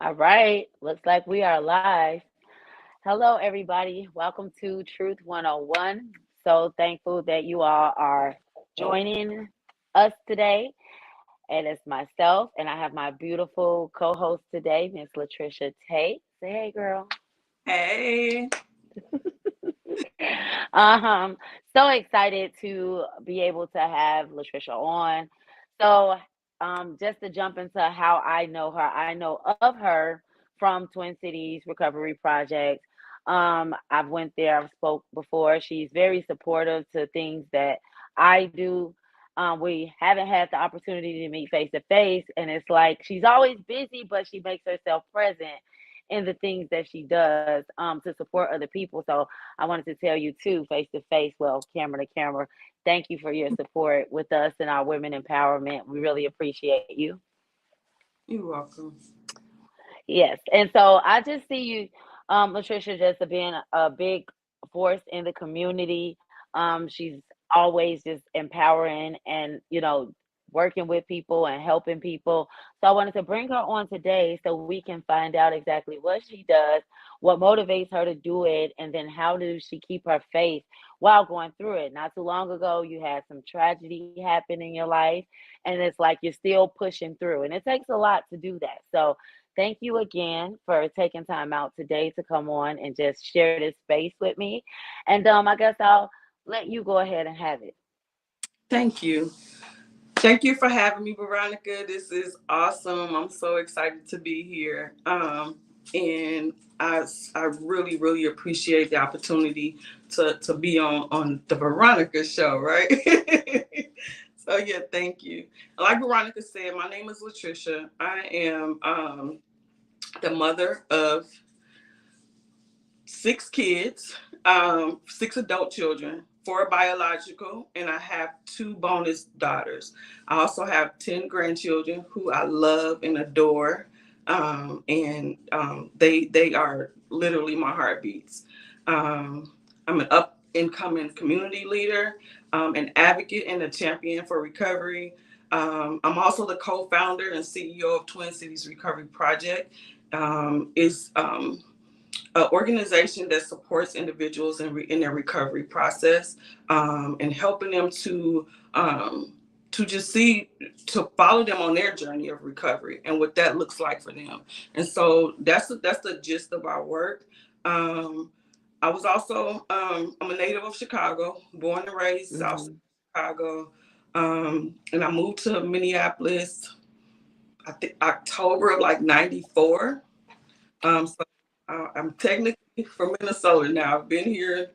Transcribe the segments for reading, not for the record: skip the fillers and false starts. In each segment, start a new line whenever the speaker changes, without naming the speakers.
All right, looks like we are live. Hello, everybody. Welcome to Truth 101. So thankful that you all are joining us today. And it's myself, and I have my beautiful co host today, Miss LaTricia Tate. Say hey, girl.
Hey,
um, so excited to be able to have LaTricia on. So, just to jump into how I know her, I know of her from Twin Cities Recovery Project. I've went there. I've spoke before. She's very supportive to things that I do. We haven't had the opportunity to meet face to face, and it's like she's always busy, but she makes herself present in the things that she does to support other people. So I wanted to tell you too, face to face, well, camera to camera, thank you for your support with us and our women empowerment. We really appreciate you.
you're welcome.
Yes. And so I just see you, Latricia, just being a big force in the community. She's always just empowering and, working with people and helping people. So I wanted to bring her on today so we can find out exactly what she does, what motivates her to do it, and then how does she keep her faith while going through it. Not too long ago, you had some tragedy happen in your life, and it's like you're still pushing through. And it takes a lot to do that. So thank you again for taking time out today to come on and just share this space with me. And I guess I'll let you go ahead and have it.
Thank you. Thank you for having me, Veronica. This is awesome. I'm so excited to be here. And I really, really appreciate the opportunity to be on the Veronica show, right? So yeah, thank you. Like Veronica said, my name is LaTricia. I am the mother of six kids, six adult children, four biological, and I have two bonus daughters. I also have 10 grandchildren who I love and adore. They are literally my heartbeats. I'm an up and coming community leader, an advocate and a champion for recovery. I'm also the co-founder and CEO of Twin Cities Recovery Project. Is An organization that supports individuals in their recovery process, and helping them to just see, to follow them on their journey of recovery and what that looks like for them. And so that's the gist of our work. Um, I was also I'm a native of Chicago, born and raised South
Hmm.
Chicago, and I moved to Minneapolis. I think October of like '94. So I'm technically from Minnesota now. I've been here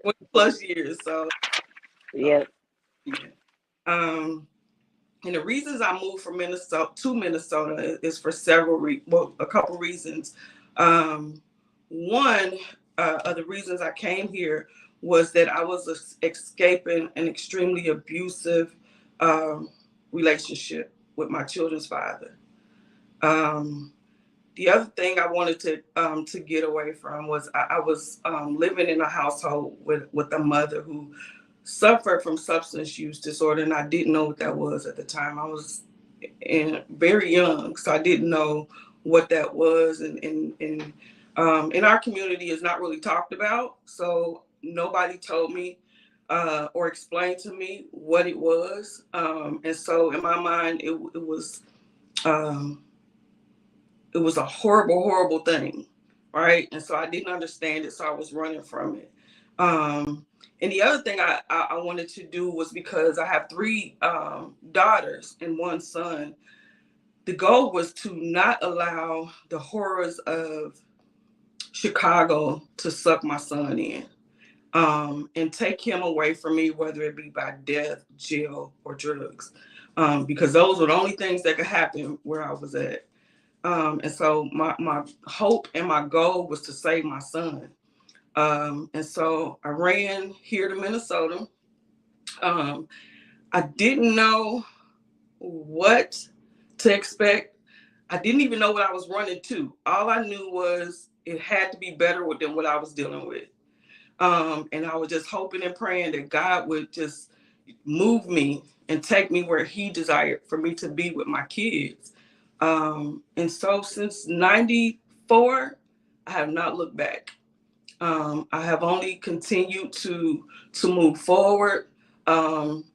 20 plus years. So
Yep.
yeah. Um, and the reasons I moved from Minnesota to Minnesota is for a couple reasons. Um, One of the reasons I came here was that I was escaping an extremely abusive um, relationship with my children's father. Um, the other thing I wanted to get away from was I was living in a household with a mother who suffered from substance use disorder, and I didn't know what that was at the time. I was very young, so I didn't know what that was, and in our community, it's not really talked about. So nobody told me or explained to me what it was, and so in my mind, um, it was a horrible, horrible thing, right? And so I didn't understand it, so I was running from it. And the other thing I wanted to do was, because I have three daughters and one son, the goal was to not allow the horrors of Chicago to suck my son in, and take him away from me, whether it be by death, jail, or drugs, because those were the only things that could happen where I was at. And so my hope and my goal was to save my son. And so I ran here to Minnesota. Um, I didn't know what to expect. I didn't even know what I was running to. All I knew was it had to be better than what I was dealing with. And I was just hoping and praying that God would just move me and take me where He desired for me to be with my kids. And so since 94, I have not looked back. I have only continued to move forward, um,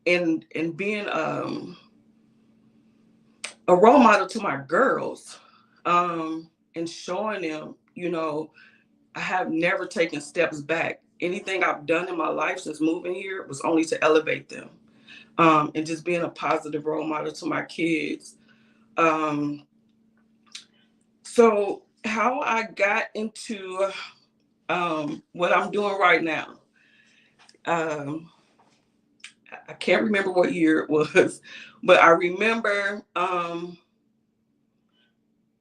and being a role model to my girls, and showing them, I have never taken steps back. Anything I've done in my life since moving here was only to elevate them, and just being a positive role model to my kids. Um, so, how I got into what I'm doing right now, um, I can't remember what year it was, but I remember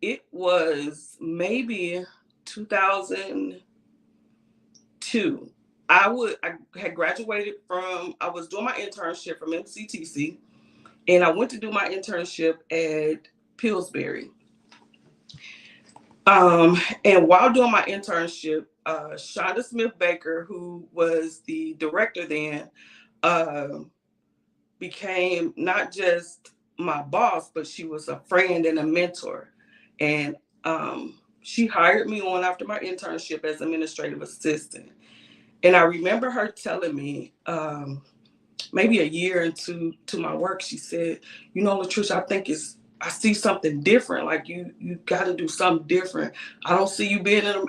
it was maybe 2002. I had graduated from, I was doing my internship from MCTC, and I went to do my internship at Pillsbury. And while doing my internship, Shonda Smith Baker, who was the director then, uh, became not just my boss, but she was a friend and a mentor. And she hired me on after my internship as administrative assistant. And I remember her telling me, maybe a year into my work, she said, LaTricia, I see something different. Like you got to do something different. I don't see you being an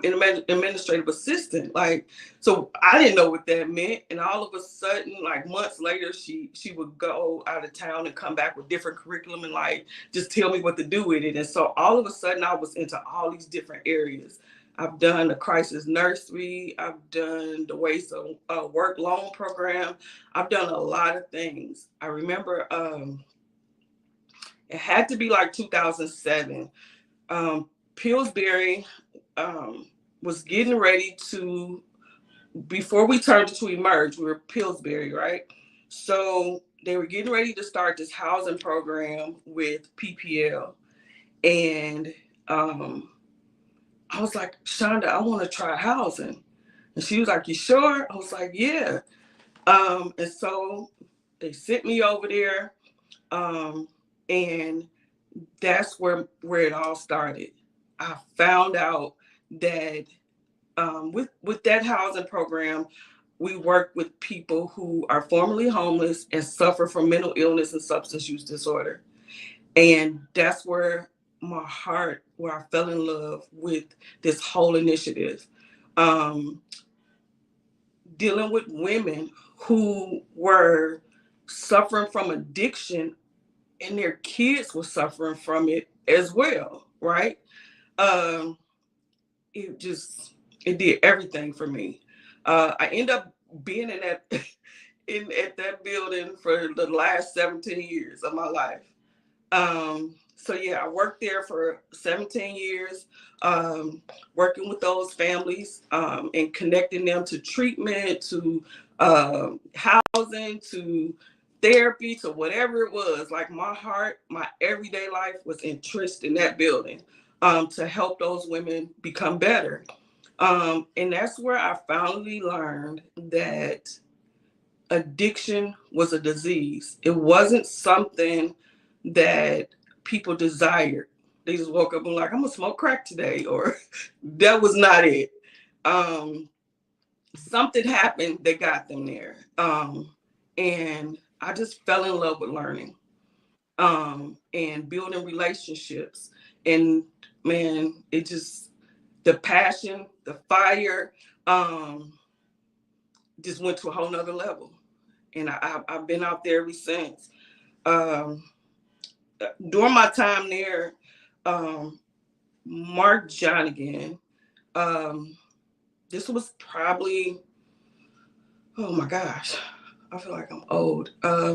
administrative assistant. Like, so I didn't know what that meant. And all of a sudden, like months later, she would go out of town and come back with different curriculum and like just tell me what to do with it. And so all of a sudden, I was into all these different areas. I've done the crisis nursery. I've done the ways of work loan program. I've done a lot of things. I remember it had to be like 2007. Pillsbury was getting ready to, before we turned to Emerge, we were Pillsbury, right? So they were getting ready to start this housing program with PPL. And I was like, Shonda, I want to try housing. And she was like, you sure? I was like, yeah. And so they sent me over there. And that's where it all started. I found out that with that housing program, we work with people who are formerly homeless and suffer from mental illness and substance use disorder. And that's where where I fell in love with this whole initiative. Um, Dealing with women who were suffering from addiction, and their kids were suffering from it as well, right? Um, it did everything for me. I ended up being in that at that building for the last 17 years of my life. So yeah, I worked there for 17 years, working with those families, and connecting them to treatment, to housing, to therapy, to whatever it was. Like my heart, my everyday life was entrenched in that building, to help those women become better. And that's where I finally learned that addiction was a disease. It wasn't something that people desired. They just woke up and like, I'm gonna smoke crack today, or that was not it. Um, Something happened that got them there. And I just fell in love with learning, and building relationships. And man, it just, the passion, the fire, just went to a whole nother level. And I've been out there ever since. Um, During my time there, um, Mark Jonigan, um, this was probably, oh my gosh, I feel like I'm old.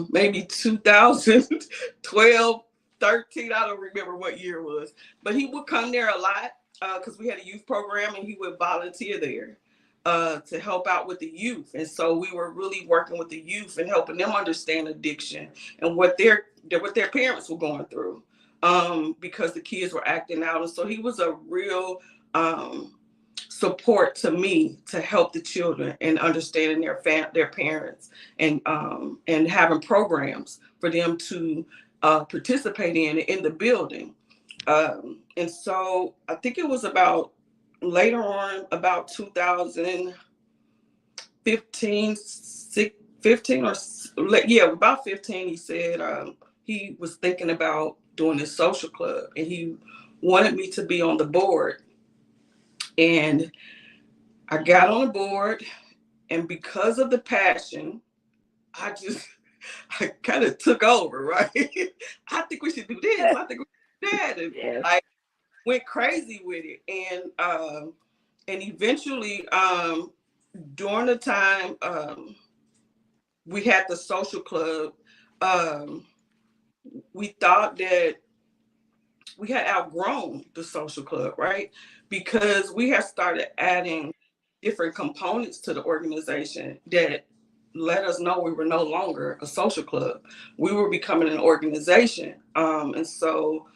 Maybe 2012, 13, I don't remember what year it was. But he would come there a lot because we had a youth program, and he would volunteer there to help out with the youth. And so we were really working with the youth and helping them understand addiction and what their parents were going through, because the kids were acting out. And so he was a real support to me to help the children and understanding their parents, and having programs for them to participate in the building. And so I think it was about later on, about 2015, 15 or yeah, about 15. He said he was thinking about doing this social club, and he wanted me to be on the board. And I got on the board, and because of the passion, I just I kind of took over, right? I think we should do this. I think we should do that, and
Yes.
I went crazy with it. And eventually, during the time we had the social club, um, we thought that we had outgrown the social club, right? Because we had started adding different components to the organization that let us know we were no longer a social club. We were becoming an organization. And so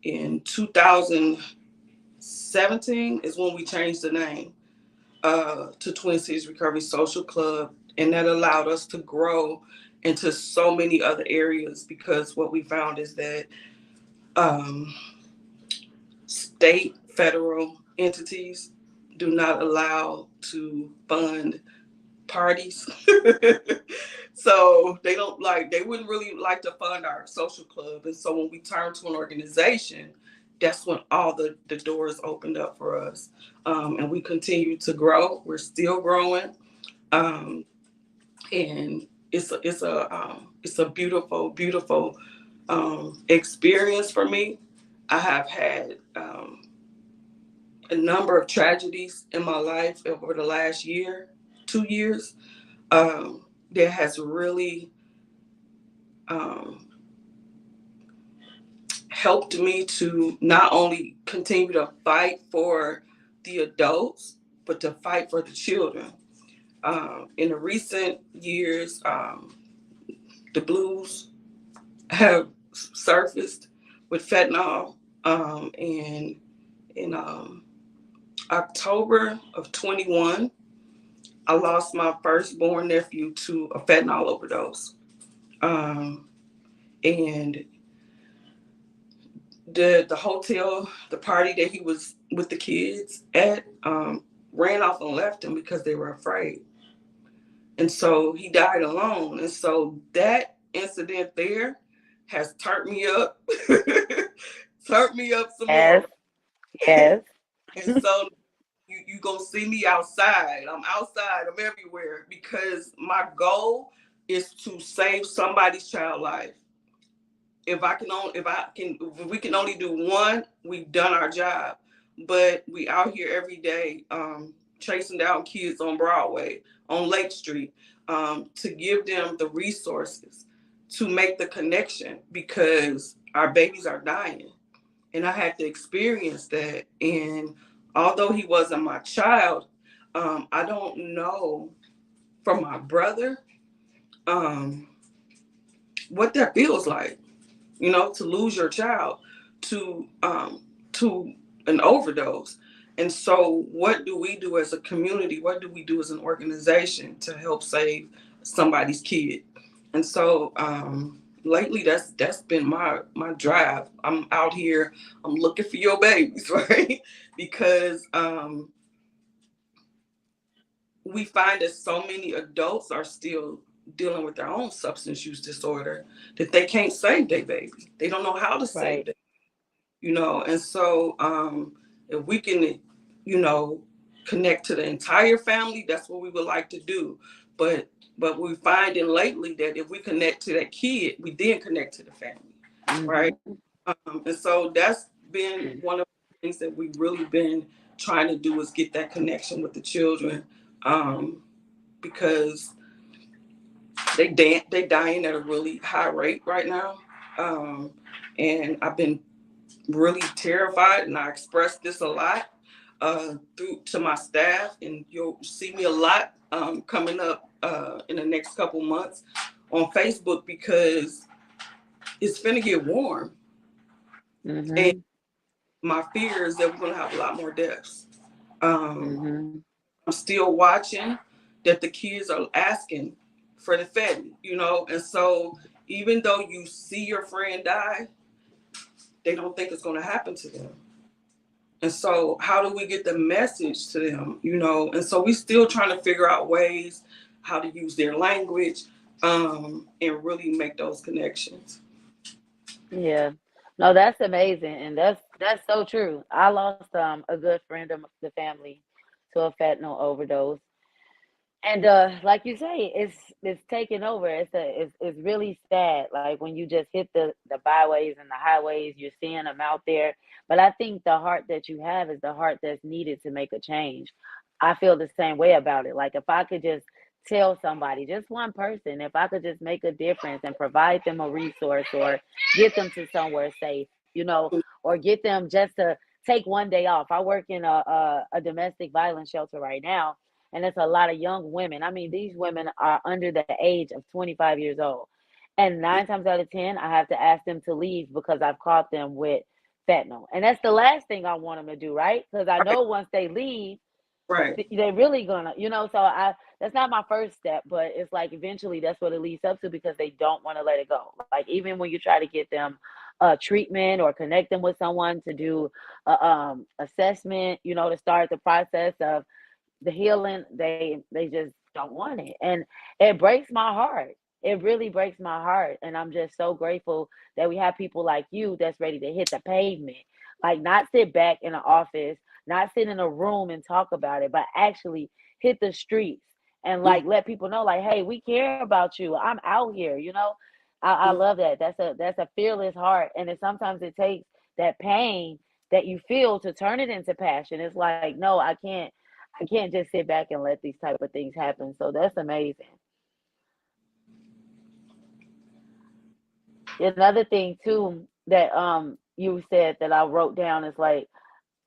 in 2017 is when we changed the name to Twin Cities Recovery Social Club. And that allowed us to grow into so many other areas, because what we found is that um, state, federal entities do not allow to fund parties. So they wouldn't really like to fund our social club. And so when we turned to an organization, that's when all the doors opened up for us. And we continue to grow. We're still growing. Um, and it's a beautiful, beautiful experience for me. I have had a number of tragedies in my life over the last year, 2 years, that has really um, helped me to not only continue to fight for the adults, but to fight for the children. In the recent years, the blues have surfaced with fentanyl, and in October of 21, I lost my firstborn nephew to a fentanyl overdose. Um, and the hotel, the party that he was with the kids at, ran off and left him because they were afraid. And so he died alone. And so that incident there has turned me up, turned me up some
Yes.
more.
Yes.
And so you gonna see me outside. I'm outside. I'm everywhere, because my goal is to save somebody's child life. If we can only do one, we've done our job. But we out here every day, chasing down kids on Broadway, on Lake Street, to give them the resources to make the connection, because our babies are dying. And I had to experience that. And although he wasn't my child, I don't know from my brother um, what that feels like, to lose your child to an overdose. And so what do we do as a community? What do we do as an organization to help save somebody's kid? And so lately that's been my drive. I'm out here, I'm looking for your babies, right? Because we find that so many adults are still dealing with their own substance use disorder, that they can't save their baby. They don't know how to save
Right.
them, And so if we can, you know, connect to the entire family, that's what we would like to do. But we're finding lately that if we connect to that kid, we then connect to the family, right?
Mm-hmm.
And so that's been one of the things that we've really been trying to do, is get that connection with the children, because they dying at a really high rate right now, and I've been really terrified, and I expressed this a lot through to my staff, and you'll see me a lot coming up in the next couple months on Facebook, because it's finna get warm, and
Mm-hmm.
my fear is that we're gonna have a lot more deaths. Um,
Mm-hmm.
I'm still watching that the kids are asking for the Fetty, and so even though you see your friend die, they don't think it's going to happen to them. And so how do we get the message to them, And so we still trying to figure out ways how to use their language, and really make those connections.
Yeah. No, that's amazing, and that's so true. I lost a good friend of the family to a fentanyl overdose. And like you say, it's taking over. It's really sad. Like when you just hit the byways and the highways, you're seeing them out there. But I think the heart that you have is the heart that's needed to make a change. I feel the same way about it. Like if I could just tell somebody, just one person, if I could just make a difference and provide them a resource or get them to somewhere safe, or get them just to take one day off. I work in a domestic violence shelter right now, and it's a lot of young women. I mean, these women are under the age of 25 years old. And 9 times out of 10, I have to ask them to leave because I've caught them with fentanyl. And that's the last thing I want them to do, right? Because I
Right.
know once they leave,
Right.
they're really gonna, so that's not my first step, but it's like eventually that's what it leads up to because they don't want to let it go. Like even when you try to get them treatment or connect them with someone to do assessment, to start the process of the healing, they just don't want it. And it breaks my heart. It really breaks my heart. And I'm just so grateful that we have people like you that's ready to hit the pavement. Like not sit back in an office, not sit in a room and talk about it, but actually hit the streets and
Mhm.
like let people know, like, hey, we care about you. I'm out here. I love that. That's a fearless heart. And it sometimes it takes that pain that you feel to turn it into passion. It's like, no, I can't just sit back and let these type of things happen. So that's amazing. Another thing too that you said that I wrote down is like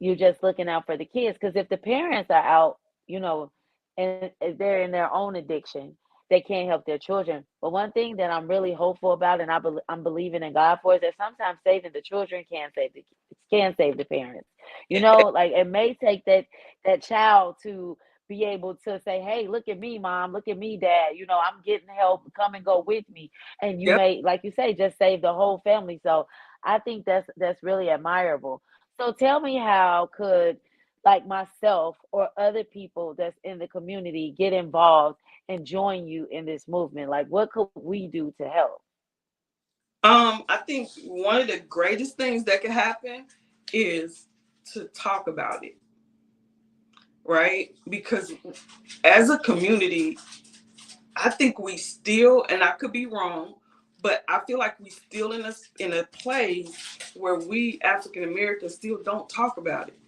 you're just looking out for the kids because if the parents are out, you know, and if they're in their own addiction, they can't help their children. But one thing that I'm really hopeful about, and I'm believing in God for, is that sometimes saving the children can save the parents. Like it may take that child to be able to say, "Hey, look at me, mom. Look at me, dad. I'm getting help. Come and go with me." And you
Yep.
may, like you say, just save the whole family. So I think that's really admirable. So tell me how could like myself or other people that's in the community get involved and join you in this movement? Like what could we do to help?
I think one of the greatest things that can happen is to talk about it, right? Because as a community, I think we still, and I could be wrong, but I feel like we still in a place where we African Americans still don't talk about it.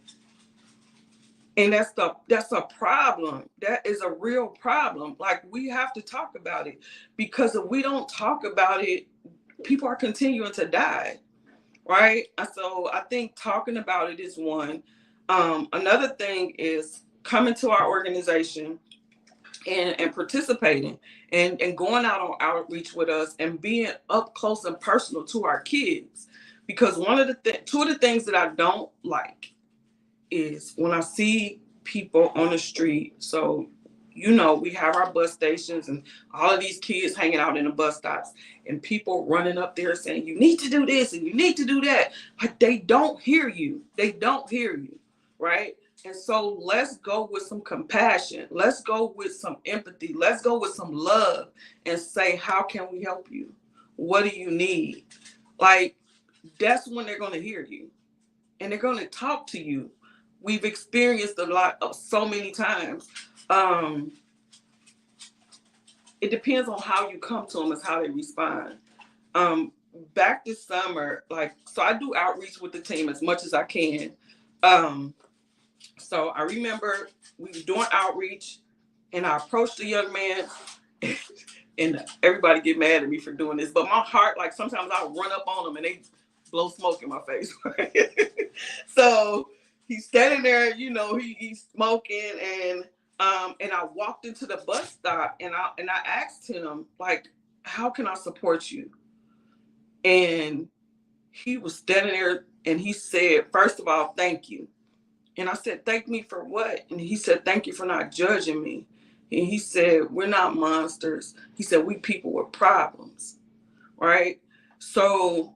And that's a problem. That is a real problem. Like we have to talk about it because if we don't talk about it, people are continuing to die, right? So I think talking about it is one. Another thing is coming to our organization and participating and going out on outreach with us and being up close and personal to our kids. Because two of the things that I don't like is when I see people on the street. So, we have our bus stations and all of these kids hanging out in the bus stops and people running up there saying, you need to do this and you need to do that. Like they don't hear you. They don't hear you. Right. And so let's go with some compassion. Let's go with some empathy. Let's go with some love and say, how can we help you? What do you need? Like, that's when they're going to hear you and they're going to talk to you. We've experienced a lot of so many times. Um, it depends on how you come to them, is how they respond. Um, Back this summer, so I do outreach with the team as much as I can. Um, so I remember we were doing outreach and I approached a young man and everybody get mad at me for doing this, but my heart, like sometimes I'll run up on them and they blow smoke in my face. Right? So he's standing there, he's smoking and I walked into the bus stop and I asked him, like, how can I support you? And he was standing there and he said, first of all, thank you. And I said, thank me for what? And he said, thank you for not judging me. And he said, we're not monsters. He said, we people with problems, right? So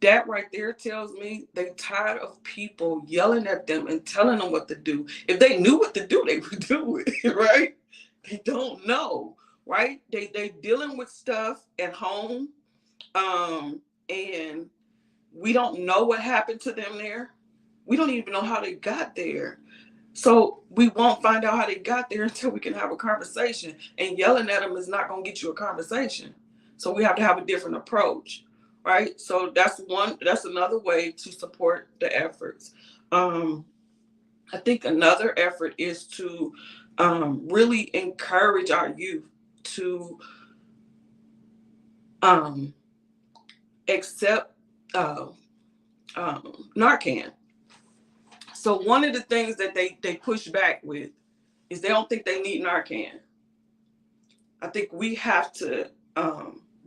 that right there tells me they tired of people yelling at them and telling them what to do. If they knew what to do, they would do it, right? They don't know, right? They dealing with stuff at home, and we don't know what happened to them there. We don't even know how they got there. So we won't find out how they got there until we can have a conversation. And yelling at them is not going to get you a conversation. So we have to have a different approach, right? So that's one. That's another way to support the efforts. Um, I think another effort is to really encourage our youth to um, accept uh, Narcan. So one of the things that they push back with is they don't think they need Narcan. I think we have to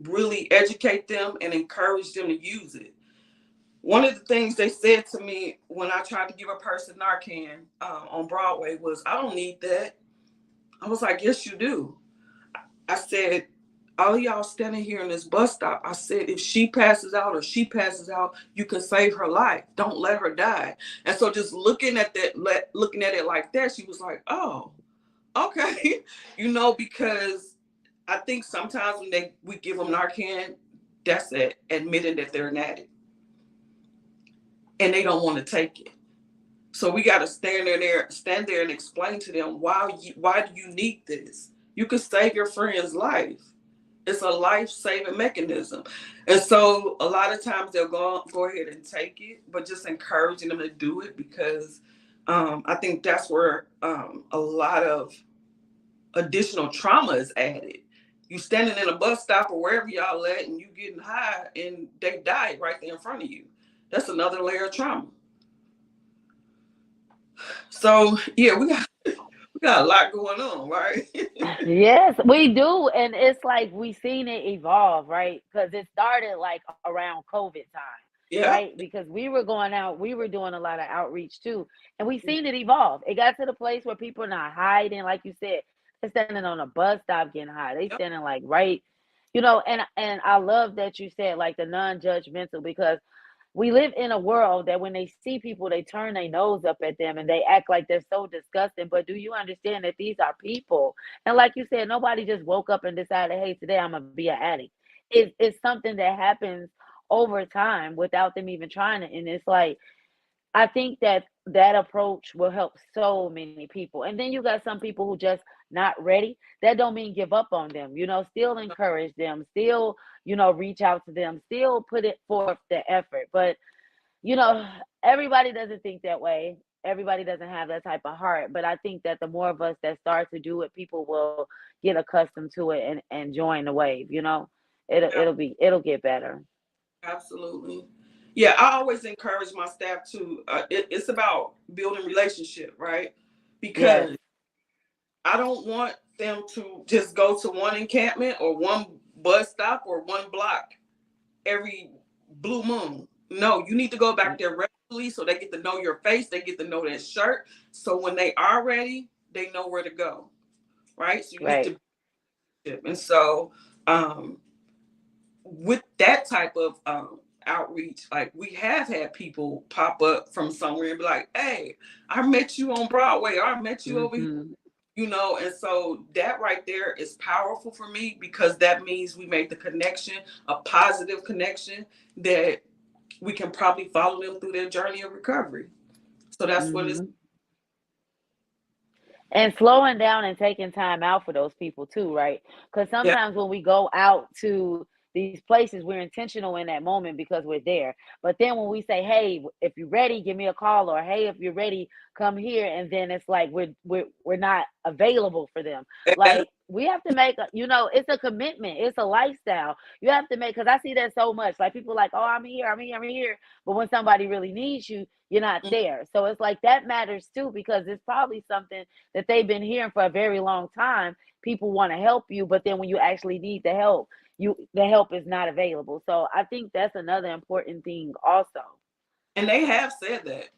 really educate them and encourage them to use it. One of the things they said to me when I tried to give a person Narcan on Broadway was, "I don't need that." I was like, "Yes, you do." I said, "All of y'all standing here in this bus stop," I said, "if she passes out or she passes out, you can save her life. Don't let her die." And so just looking at looking at it like that, she was like, "Oh, okay." Because I think sometimes when we give them Narcan, that's it, admitting that they're an addict and they don't want to take it. So we got to stand there and explain to them why do you need this? You could save your friend's life. It's a life-saving mechanism. And so a lot of times they'll go ahead and take it, but just encouraging them to do it, because I think that's where a lot of additional trauma is added. You standing in a bus stop or wherever y'all at and you getting high and they died right there in front of you. That's another layer of trauma. So yeah, we got a lot going on, right?
Yes, we do. And it's like we seen it evolve, right? Because it started like around COVID time,
Yeah.
right? Because we were going out, we were doing a lot of outreach too. And we seen it evolve. It got to the place where people are not hiding, like you said, they're standing on a bus stop getting high. They
Yep.
standing like right, and I love that you said like the non-judgmental, because we live in a world that when they see people, they turn their nose up at them and they act like they're so disgusting. But do you understand that these are people? And like you said, nobody just woke up and decided, hey, today I'm gonna be an addict. It's something that happens over time without them even trying it. And it's like I think that that approach will help so many people. And then you got some people who just not ready. That don't mean give up on them. Still encourage them, still, reach out to them, still put it forth the effort. But, you know, everybody doesn't think that way. Everybody doesn't have that type of heart. But I think that the more of us that start to do it, people will get accustomed to it and join the wave. It'll get better.
Absolutely. Yeah, I always encourage my staff to. It's about building relationship, right?
Yes.
Because I don't want them to just go to one encampment or one bus stop or one block every blue moon. No, you need to go back there regularly so they get to know your face, they get to know that shirt. So when they are ready, they know where to go, right? So you need
Right.
to, and so um, with that type of outreach, like we have had people pop up from somewhere and be like, "Hey, I met you on Broadway, or I met you over here."
Hmm.
And so that right there is powerful for me, because that means we made the connection, a positive connection that we can probably follow them through their journey of recovery. So that's what it's.
Hmm. And slowing down and taking time out for those people too, right? Because
Yeah.
sometimes when we go out to these places, we're intentional in that moment because we're there. But then when we say, "Hey, if you're ready, give me a call," or "Hey, if you're ready, come here," and then it's like we're not available for them. Like we have to make it's a commitment, it's a lifestyle. You have to make, because I see that so much. Like people like, "Oh, I'm here, I'm here, I'm here," but when somebody really needs you, you're not there. So it's like that matters too, because it's probably something that they've been hearing for a very long time. People want to help you, but then when you actually need the help is not available. So I think that's another important thing also.
And they have said that.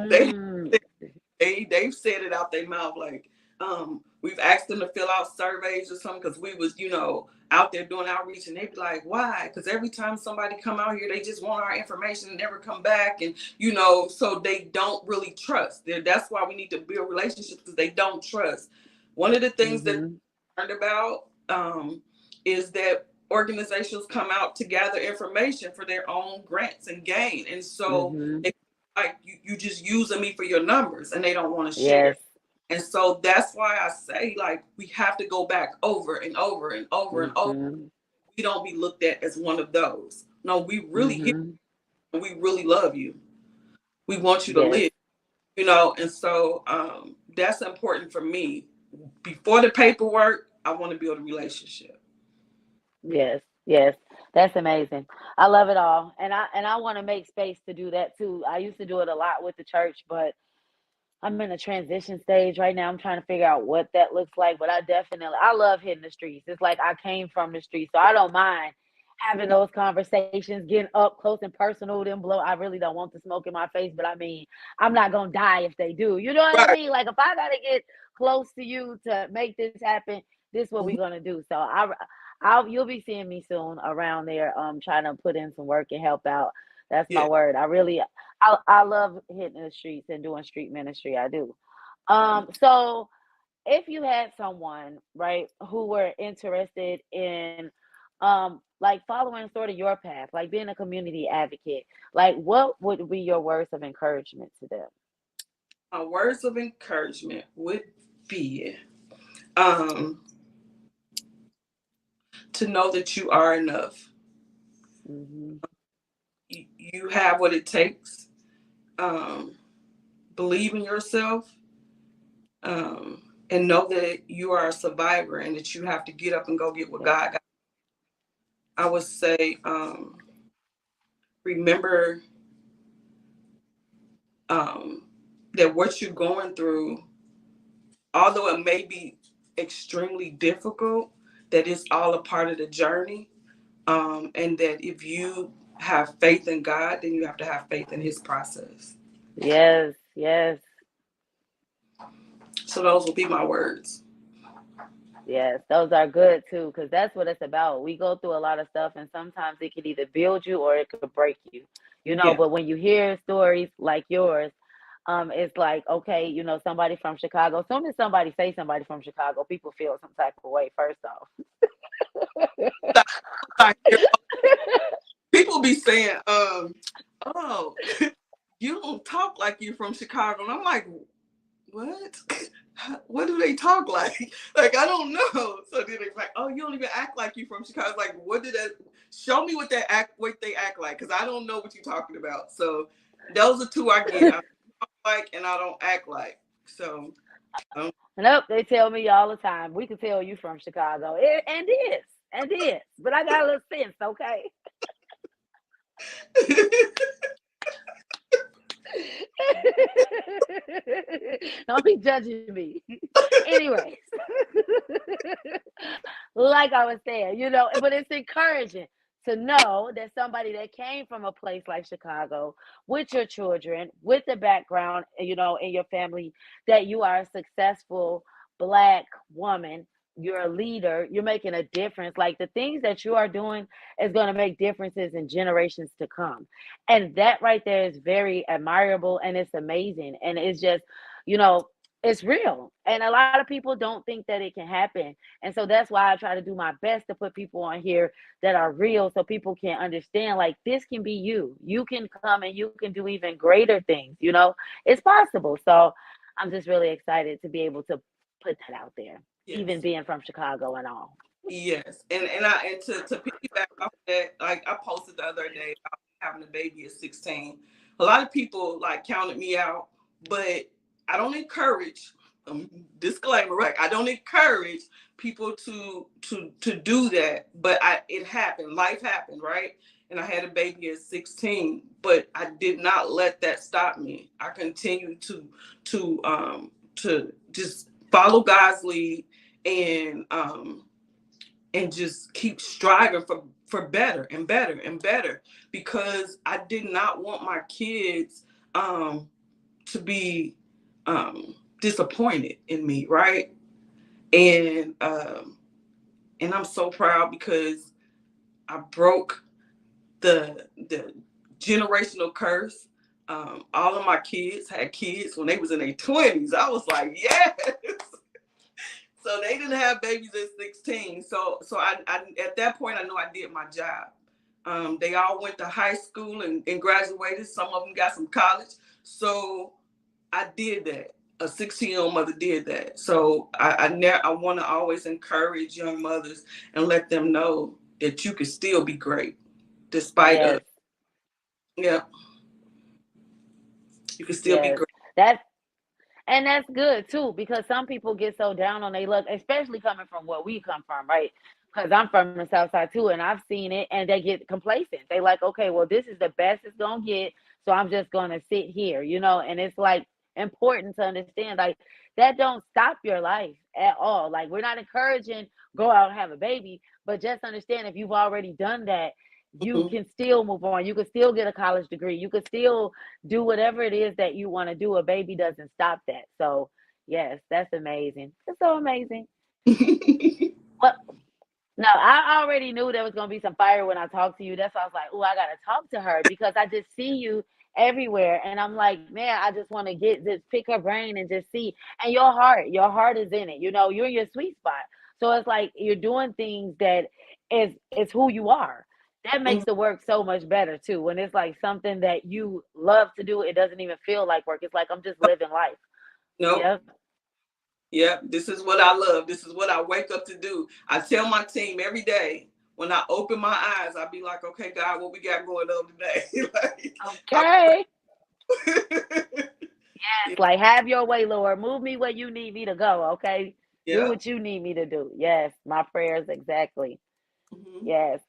They
Mm,
they've said it out their mouth, like we've asked them to fill out surveys or something, because we was out there doing outreach, and they be like, why? Because every time somebody come out here, they just want our information and never come back. And, so they don't really trust. That's why we need to build relationships, because they don't trust. One of the things that
Mhm.
I learned about is that organizations come out to gather information for their own grants and gain. And so
Mhm.
they like you just using me for your numbers, and they don't want to share.
Yes.
And so that's why I say, like, we have to go back over and over and over and over.
Mhm.
We don't be looked at as one of those. No, we really hear
Mhm.
and we really love you. We want you to
Yes.
live, and so that's important for me. Before the paperwork, I want to build a relationship.
Yes. Yes. That's amazing. I love it all. And I want to make space to do that too. I used to do it a lot with the church, but I'm in a transition stage right now. I'm trying to figure out what that looks like, but I love hitting the streets. It's like I came from the streets, so I don't mind having those conversations, getting up close and personal. Then blow. I really don't want the smoke in my face, but I mean, I'm not gonna die if they do. You know what I
Right.
mean? Like if I gotta get close to you to make this happen, this is what we're
Mhm.
gonna do. So you'll be seeing me soon around there, trying to put in some work and help out. That's my
Yeah.
word. I love hitting the streets and doing street ministry. I do. So if you had someone, right, who were interested in like following sort of your path, like being a community advocate, like what would be your words of encouragement to them?
My words of encouragement would be um, to know that you are enough.
Mhm.
You have what it takes. Um, Believe in yourself, and know that you are a survivor and that you have to get up and go get what
Yes.
God got. I would say, remember um, that what you're going through, although it may be extremely difficult, that it's all a part of the journey. And that if you have faith in God, then you have to have faith in His process.
Yes. Yes.
So those will be my words.
Yes, those are good too, because that's what it's about. We go through a lot of stuff, and sometimes it can either build you or it could break you,
Yeah.
But when you hear stories like yours, it's like, okay, somebody from Chicago. As soon as somebody say somebody from Chicago, people feel some type of way, first off.
People be saying, oh, you don't talk like you're from Chicago. And I'm like, what? What do they talk like? Like, I don't know. So then they're like, oh, you don't even act like you from Chicago. Like, what did that show me what they act like? Because I don't know what you're talking about. So those are two I get. I talk like and I don't act like. So
Nope, they tell me all the time. We can tell you from Chicago, and is, but I got a little sense, okay? Don't be judging me. Anyways, like I was saying, but it's encouraging to know that somebody that came from a place like Chicago with your children, with the background, in your family, that you are a successful Black woman. You're a leader. You're making a difference. Like the things that you are doing is going to make differences in generations to come. And that right there is very admirable and it's amazing. And it's just, you know, it's real. And a lot of people don't think that it can happen. And so that's why I try to do my best to put people on here that are real so people can understand like this can be you. You can come and you can do even greater things, It's possible. So I'm just really excited to be able to put that out there, even
yes.
being from Chicago and all.
Yes, and to piggyback off that, like I posted the other day about having a baby at 16. A lot of people like counted me out, but I don't encourage. Disclaimer, right? I don't encourage people to do that, but it happened. Life happened, right? And I had a baby at 16, but I did not let that stop me. I continued to just follow God's lead and just keep striving for better and better and better, because I did not want my kids to be disappointed in me, right? And And I'm so proud because I broke the generational curse. All of my kids had kids when they was in their 20s. I was like, yes. So they didn't have babies at 16. So I at that point I know I did my job. They all went to high school and graduated. Some of them got some college. So I did that. A 16-year-old mother did that. So I want to always encourage young mothers and let them know that you can still be great despite of,
Yes,
yeah, you can still be
yes.
great.
That's And that's good too, because some people get so down on their luck, especially coming from where we come from, right? Because I'm from the South Side too, and I've seen it, and they get complacent. They like, okay, well, this is the best it's gonna get, so I'm just gonna sit here, and it's like important to understand, like that don't stop your life at all. Like we're not encouraging go out and have a baby, but just understand if you've already done that, you
Mhm.
can still move on. You can still get a college degree. You can still do whatever it is that you want to do. A baby doesn't stop that. So, yes, that's amazing. It's so amazing. Well, no, I already knew there was gonna be some fire when I talked to you. That's why I was like, oh, I gotta talk to her because I just see you everywhere, and I'm like, man, I just want to get just pick her brain and just see. And your heart is in it. You're in your sweet spot. So it's like you're doing things that is who you are. That makes
Mhm.
the work so much better too. When it's like something that you love to do, it doesn't even feel like work. It's like I'm just living life.
Nope.
Yep.
Yeah, this is what I love. This is what I wake up to do. I tell my team every day when I open my eyes, I be like, okay, God, what we got going on today? Like,
Okay.
yeah,
Yes, like have your way, Lord. Move me where you need me to go, okay? Do
yeah.
what you need me to do. Yes, my prayers exactly.
Mhm.
Yes.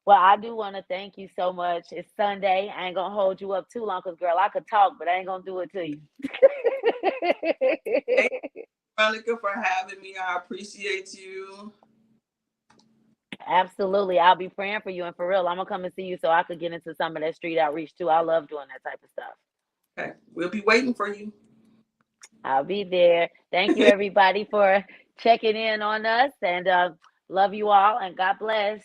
Well, I do want to thank you so much. It's Sunday. I ain't gonna hold you up too long because girl, I could talk, but I ain't gonna do it to you.
Thank you, Veronica, for having me. I appreciate you.
Absolutely. I'll be praying for you and for real. I'm gonna come and see you so I could get into some of that street outreach too. I love doing that type of stuff.
Okay, we'll be waiting for you.
I'll be there. Thank you everybody for checking in on us and love you all and God bless.